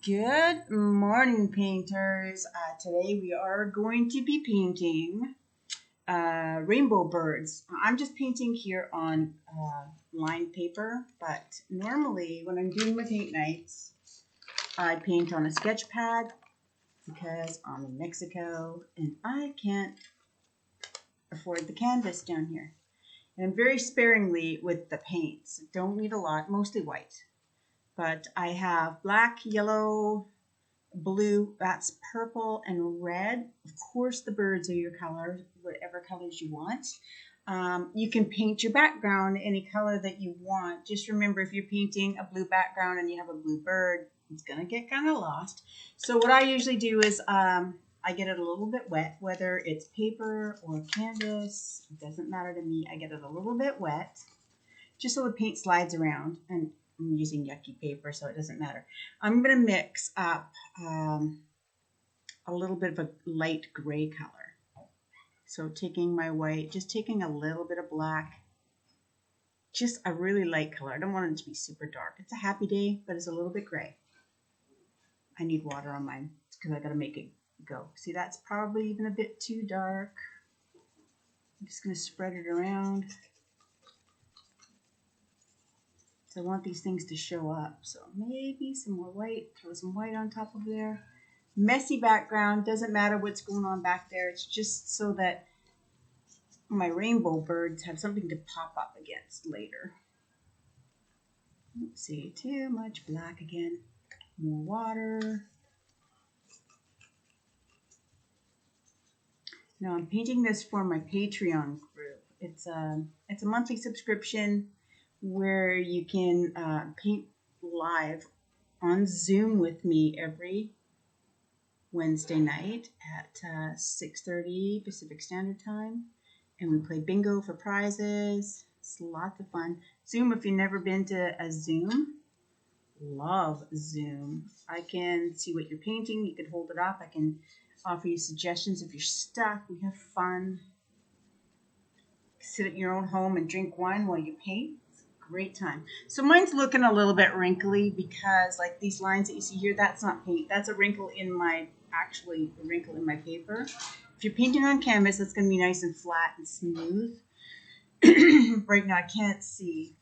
Good morning, painters. Today we are going to be painting rainbow birds. I'm just painting here on lined paper, but normally when I'm doing my paint nights, I paint on a sketch pad because I'm in Mexico and I can't afford the canvas down here. And I'm very sparingly with the paints. Don't need a lot, mostly white. But I have black, yellow, blue, that's purple and red. Of course, the birds are your color, whatever colors you want. You can paint your background any color that you want. Just remember, if you're painting a blue background and you have a blue bird, it's going to get kind of lost. So what I usually do is I get it a little bit wet, whether it's paper or canvas. It doesn't matter to me. I get it a little bit wet, just so the paint slides around. And I'm using yucky paper, so it doesn't matter. I'm going to mix up a little bit of a light gray color. So taking my white, just taking a little bit of black, just a really light color. I don't want it to be super dark. It's a happy day, but it's a little bit gray. I need water on mine because I got to make it go. See, that's probably even a bit too dark. I'm just going to spread it around. So I want these things to show up. So maybe some more white, throw some white on top of there. Messy background, doesn't matter what's going on back there. It's just so that my rainbow birds have something to pop up against later. Let's see, too much black again. More water. Now I'm painting this for my Patreon group. It's a monthly subscription where you can paint live on Zoom with me every Wednesday night at 6:30 Pacific Standard Time, and we play bingo for prizes. It's lots of fun. Zoom, if you've never been to a Zoom, love Zoom. I can see what you're painting. You can hold it up. I can offer you suggestions if you're stuck. We have fun. Sit at your own home and drink wine while you paint. It's a great time. So mine's looking a little bit wrinkly because like these lines that you see here, that's not paint. That's a wrinkle in my, actually a wrinkle in my paper. If you're painting on canvas, it's going to be nice and flat and smooth. Right now I can't see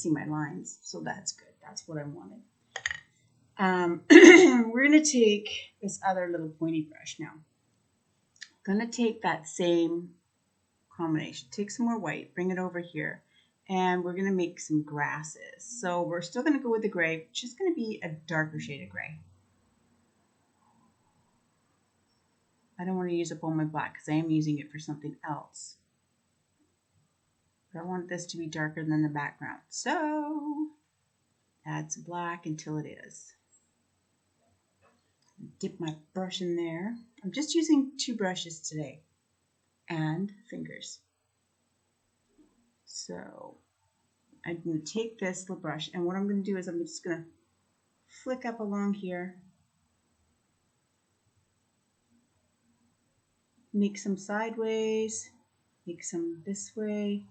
my lines, so that's good. That's what I wanted. We're going to take this other little pointy brush now. I'm going to take that same combination, take some more white, bring it over here, and we're going to make some grasses. So we're still going to go with the gray, just going to be a darker shade of gray. I don't want to use up all my black because I am using it for something else. But I want this to be darker than the background. So add some black until it is. Dip my brush in there. I'm just using 2 brushes today and fingers. So I'm going to take this little brush, and what I'm going to do is I'm just going to flick up along here, make some sideways, make some this way.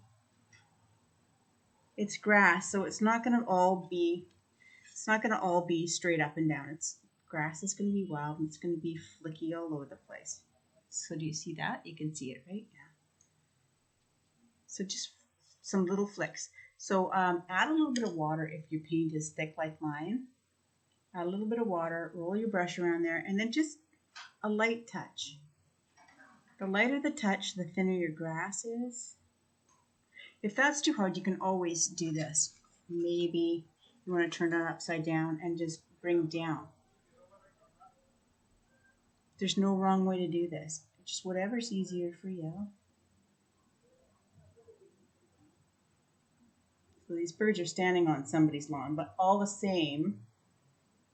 It's grass, so it's not going to all be straight up and down. Grass is going to be wild, and it's going to be flicky all over the place. So do you see that? You can see it, right? Yeah. So just some little flicks. So add a little bit of water if your paint is thick like mine. Add a little bit of water, roll your brush around there, and then just a light touch. The lighter the touch, the thinner your grass is. If that's too hard, you can always do this. Maybe you want to turn it upside down and just bring down. There's no wrong way to do this. Just whatever's easier for you. So these birds are standing on somebody's lawn, but all the same,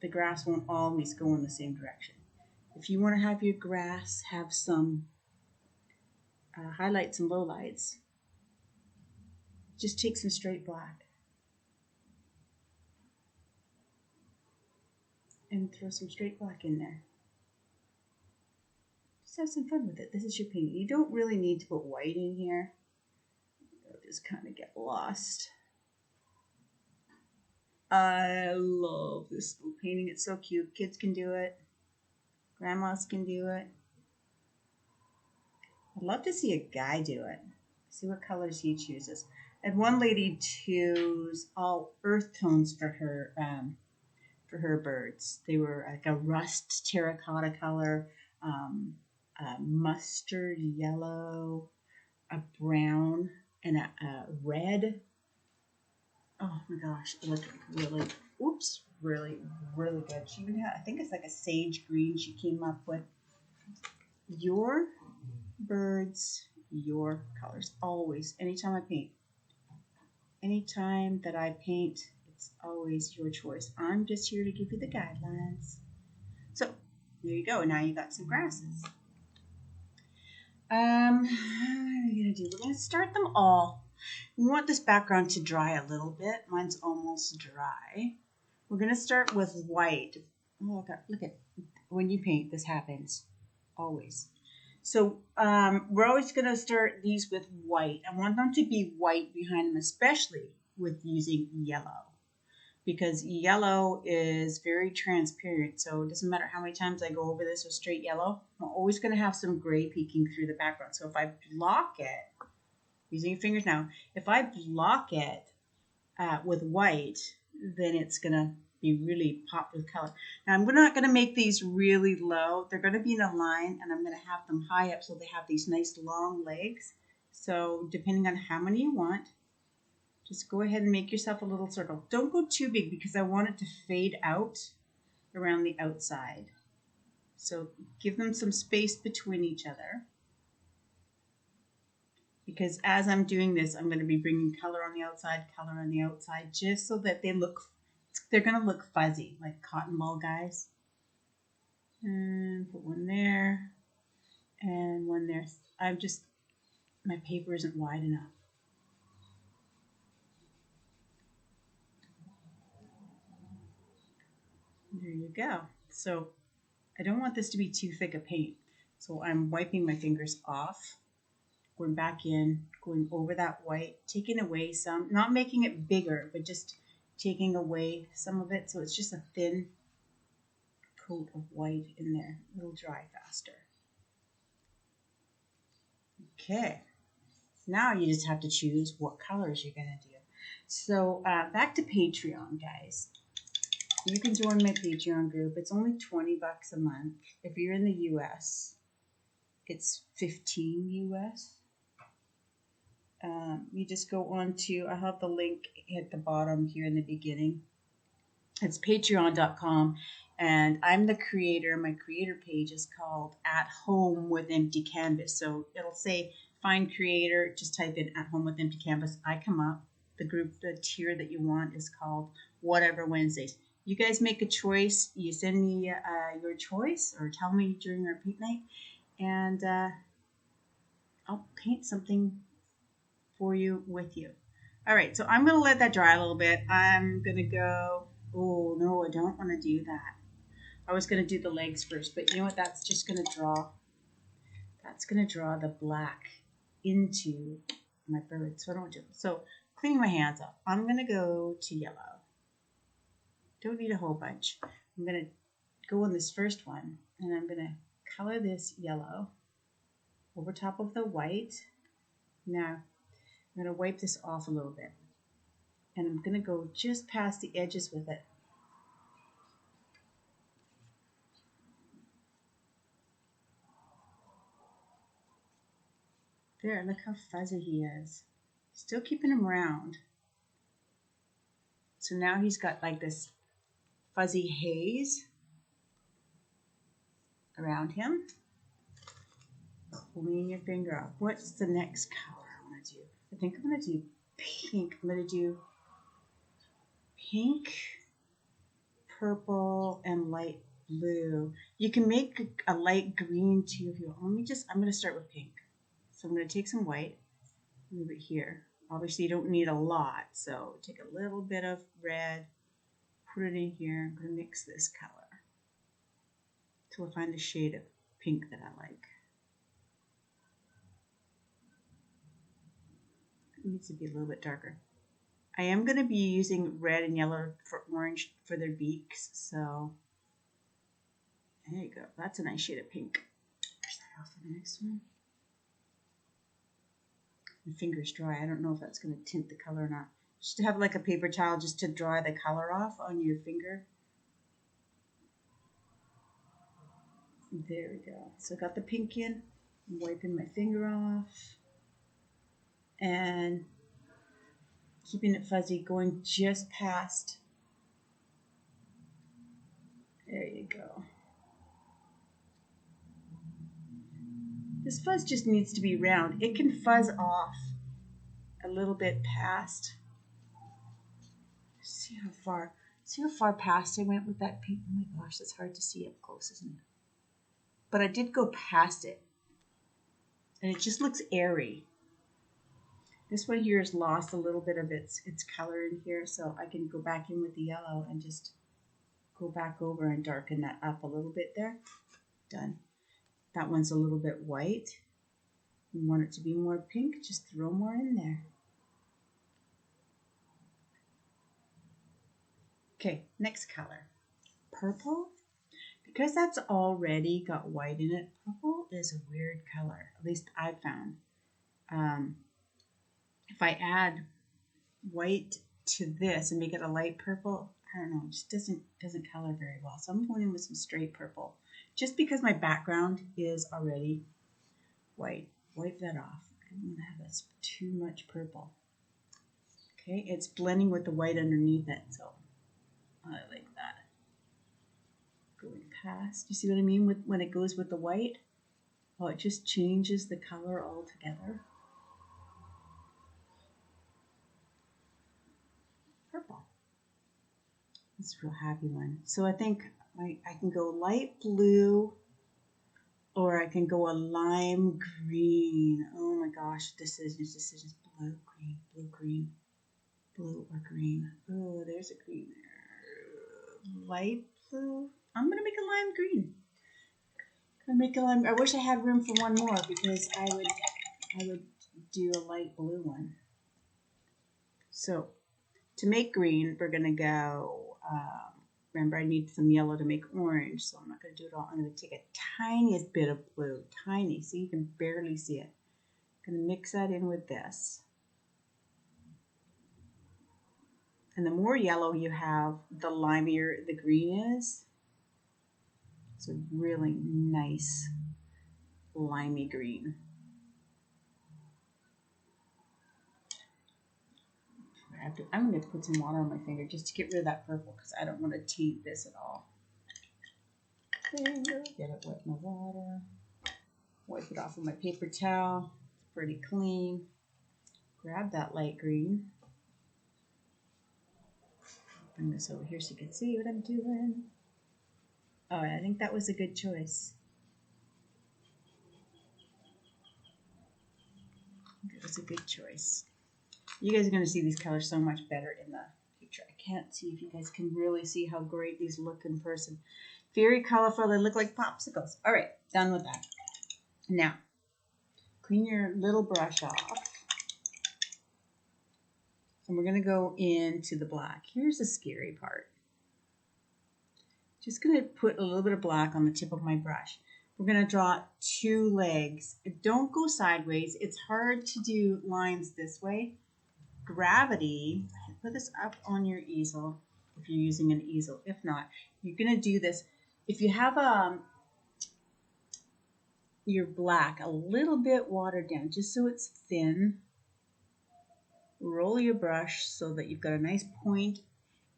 the grass won't always go in the same direction. If you want to have your grass have some highlights and lowlights, just take some straight black and throw some straight black in there. Just have some fun with it. This is your paint. You don't really need to put white in here. It'll just kind of get lost. I love this little painting. It's so cute. Kids can do it. Grandmas can do it. I'd love to see a guy do it. See what colors he chooses. I had one lady choose all earth tones for her birds. They were like a rust terracotta color, a mustard yellow, a brown, and a red. Oh my gosh, it looked really, really, really good. She even had, I think it's like a sage green she came up with. Your birds, your colors, always, anytime I paint. Anytime that I paint, it's always your choice. I'm just here to give you the guidelines. So, there you go. Now you got some grasses. What are we going to do? We're going to start them all. We want this background to dry a little bit. Mine's almost dry. We're going to start with white. Oh, God, look at, when you paint, this happens. Always. So we're always going to start these with white. I want them to be white behind them, especially with using yellow, because yellow is very transparent. So it doesn't matter how many times I go over this with straight yellow, I'm always going to have some gray peeking through the background. So if I block it, using your fingers now, if I block it with white, then it's going to be really popped with color. Now I'm not going to make these really low. They're going to be in a line, and I'm going to have them high up so they have these nice long legs. So depending on how many you want, just go ahead and make yourself a little circle. Don't go too big because I want it to fade out around the outside. So give them some space between each other, because as I'm doing this, I'm going to be bringing color on the outside, just so that they're going to look fuzzy, like cotton ball guys. And put one there and one there. My paper isn't wide enough. There you go. So I don't want this to be too thick a paint. So I'm wiping my fingers off, going back in, going over that white, taking away some, not making it bigger, but just taking away some of it. So it's just a thin coat of white in there. It'll dry faster. Okay. Now you just have to choose what colors you're going to do. So back to Patreon, guys. You can join my Patreon group. It's only $20 a month. If you're in the US, it's $15 US. You just go on to, I have the link at the bottom here in the beginning. It's patreon.com, and I'm the creator. My creator page is called At Home with Empty Canvas. So it'll say find creator, just type in At Home with Empty Canvas. I come up. The tier that you want is called Whatever Wednesdays. You guys make a choice. You send me your choice or tell me during our paint night, and I'll paint something for you with you. All right, so I'm going to let that dry a little bit. I'm going to go, oh no, I don't want to do that. I was going to do the legs first, but you know what? That's going to draw the black into my bird. So I don't want to. So cleaning my hands up, I'm going to go to yellow. Don't need a whole bunch. I'm going to go on this first one, and I'm going to color this yellow over top of the white. Now, I'm going to wipe this off a little bit, and I'm going to go just past the edges with it. There, look how fuzzy he is. Still keeping him round. So now he's got like this fuzzy haze around him. Clean your finger up. What's the next color I want to do? I think I'm going to do pink. I'm going to do pink, purple, and light blue. You can make a light green too if you want. I'm going to start with pink. So I'm going to take some white, move it here. Obviously you don't need a lot, so take a little bit of red, put it in here. I'm going to mix this color till I find a shade of pink that I like. It needs to be a little bit darker. I am going to be using red and yellow for orange for their beaks. So there you go. That's a nice shade of pink. Where's that off for the next one? My finger's dry. I don't know if that's going to tint the color or not. Just to have like a paper towel just to dry the color off on your finger. There we go. So I got the pink in. I'm wiping my finger off. And keeping it fuzzy, going just past. There you go. This fuzz just needs to be round. It can fuzz off a little bit past. See how far past I went with that pink. Oh my gosh, that's hard to see up close, isn't it? But I did go past it. And it just looks airy. This one here has lost a little bit of its color in here, so I can go back in with the yellow and just go back over and darken that up a little bit there. Done. That one's a little bit white. You want it to be more pink, just throw more in there. Okay, next color. Purple. Because that's already got white in it, purple is a weird color. At least I found. If I add white to this and make it a light purple, I don't know, it just doesn't color very well. So I'm going in with some straight purple. Just because my background is already white. Wipe that off. I don't want to have this too much purple. Okay, it's blending with the white underneath it, so I like that. Going past, you see what I mean with when it goes with the white? Oh, it just changes the color altogether. Purple. It's a real happy one. So I think I can go light blue, or I can go a lime green. Oh my gosh, decisions, blue, green, blue or green. Oh, there's a green there. Light blue. I'm gonna make a lime green. I wish I had room for one more because I would do a light blue one. So to make green, we're gonna go. Remember, I need some yellow to make orange, so I'm not gonna do it all. I'm gonna take a tiniest bit of blue, tiny, so you can barely see it. I'm gonna mix that in with this. And the more yellow you have, the limier the green is. It's a really nice limey green. I'm going to put some water on my finger just to get rid of that purple because I don't want to taint this at all. Finger, get it wet in the water. Wipe it off with my paper towel. It's pretty clean. Grab that light green. Bring this over here so you can see what I'm doing. Oh, I think that was a good choice. That was a good choice. You guys are going to see these colors so much better in the picture. I can't see if you guys can really see how great these look in person. Very colorful. They look like popsicles. All right, done with that. Now, clean your little brush off. And we're going to go into the black. Here's the scary part. Just going to put a little bit of black on the tip of my brush. We're going to draw two legs. Don't go sideways. It's hard to do lines this way. Gravity, put this up on your easel if you're using an easel. If not, you're going to do this. If you have your black a little bit watered down, just so it's thin, roll your brush so that you've got a nice point,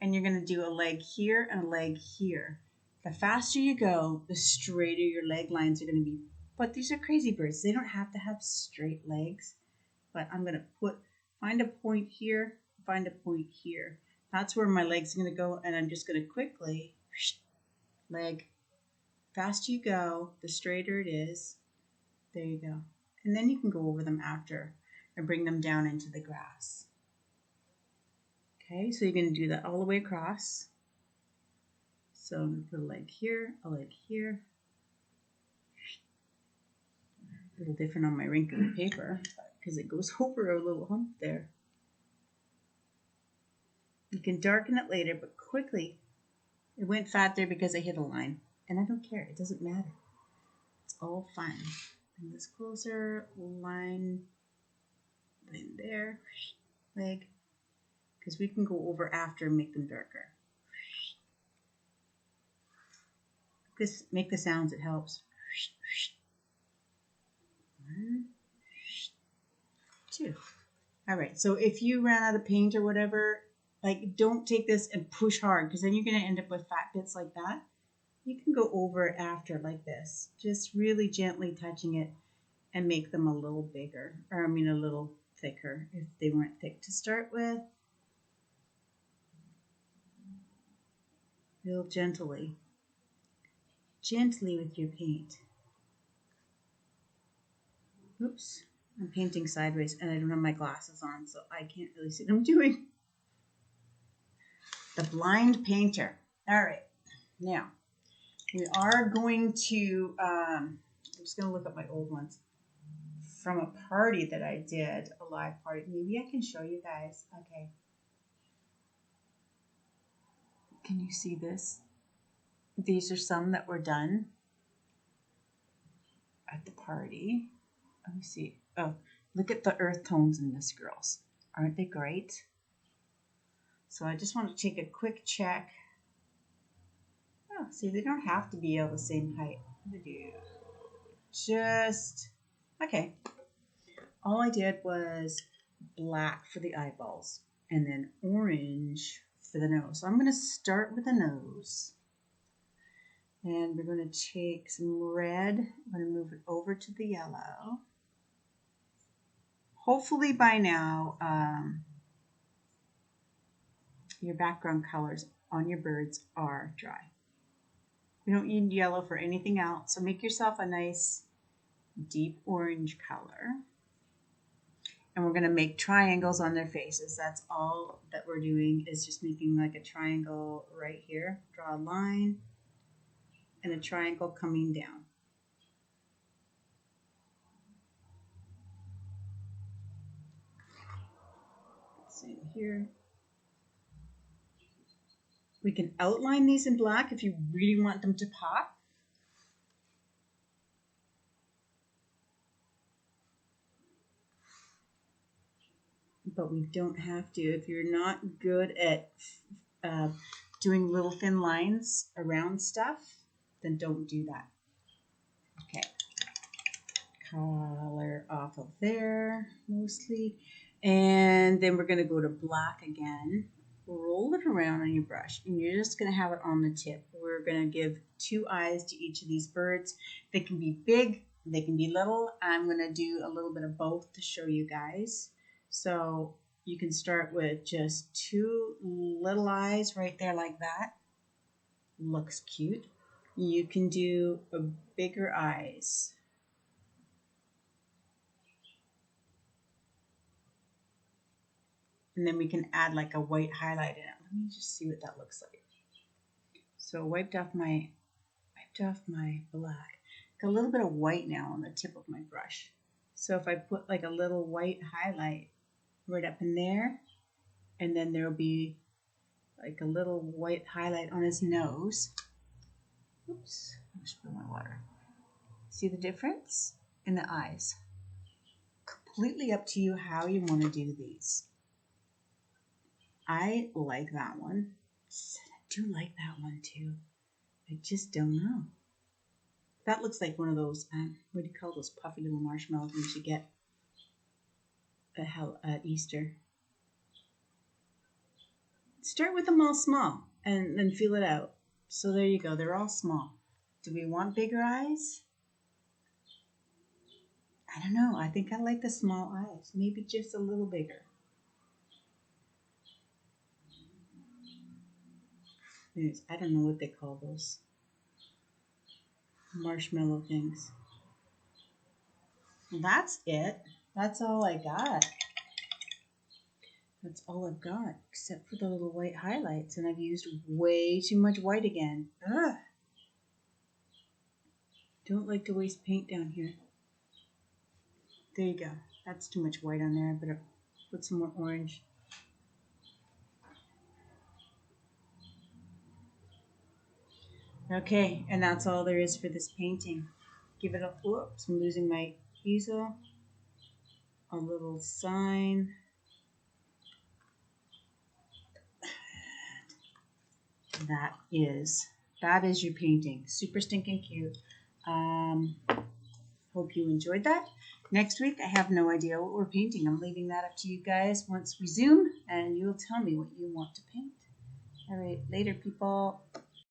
and you're going to do a leg here and a leg here. The faster you go, the straighter your leg lines are going to be. But these are crazy birds. They don't have to have straight legs. But I'm going to find a point here, find a point here. That's where my leg's going to go, and I'm just going to quickly, leg, faster you go, the straighter it is. There you go. And then you can go over them after and bring them down into the grass. Okay, so you're going to do that all the way across. So I'm going to put a leg here, a leg here. A little different on my wrinkled paper because it goes over a little hump there. You can darken it later, but quickly. It went fat there because I hit a line. And I don't care. It doesn't matter. It's all fun. Bring this closer. Line there. Leg. Because we can go over after and make them darker. Make the sounds. It helps. 1, 2. All right. So if you ran out of paint or whatever, like don't take this and push hard because then you're going to end up with fat bits like that. You can go over after like this, just really gently touching it and make them a little bigger, or I mean a little thicker if they weren't thick to start with. Real gently with your paint. Oops, I'm painting sideways and I don't have my glasses on, so I can't really see what I'm doing. The blind painter. All right, now we are going to, I'm just going to look at my old ones from a party that I did, a live party. Maybe I can show you guys. Okay. Can you see this? These are some that were done at the party. Let me see. Oh, look at the earth tones in this, girls. Aren't they great? So I just want to take a quick check. Oh, see, they don't have to be all the same height. They do. Just, okay. All I did was black for the eyeballs and then orange for the nose. So I'm going to start with the nose. And we're going to take some red. I'm going to move it over to the yellow. Hopefully by now, your background colors on your birds are dry. You don't need yellow for anything else. So make yourself a nice deep orange color. And we're going to make triangles on their faces. That's all that we're doing is just making like a triangle right here. Draw a line and a triangle coming down. Same here. We can outline these in black if you really want them to pop. But we don't have to. If you're not good at doing little thin lines around stuff, then don't do that. Okay. Color off of there mostly. And then we're going to go to black again. Roll it around on your brush and you're just going to have it on the tip. We're going to give 2 eyes to each of these birds. They can be big, they can be little. I'm going to do a little bit of both to show you guys. So you can start with just 2 little eyes right there like that. Looks cute. You can do a bigger eyes. And then we can add like a white highlight in it. Let me just see what that looks like. So wiped off my black. Got a little bit of white now on the tip of my brush. So if I put like a little white highlight right up in there, and then there'll be like a little white highlight on his nose. Oops, I spilled my water. See the difference in the eyes? Completely up to you how you want to do these. I like that one. I do like that one too. I just don't know. That looks like one of those, what do you call those puffy little marshmallow things you get at Easter. Start with them all small and then feel it out. So there you go. They're all small. Do we want bigger eyes? I don't know. I think I like the small eyes. Maybe just a little bigger. Anyways, I don't know what they call those marshmallow things. Well, that's it. That's all I got. That's all I've got, except for the little white highlights, and I've used way too much white again. Ugh. Don't like to waste paint down here. There you go. That's too much white on there. I better put some more orange. Okay, and that's all there is for this painting. Give it a, whoops, I'm losing my easel. A little sign. That is your painting. Super stinking cute. Um, Hope you enjoyed that. Next week, I have no idea what we're painting. I'm leaving that up to you guys once we Zoom, and you'll tell me what you want to paint. All right, later, people.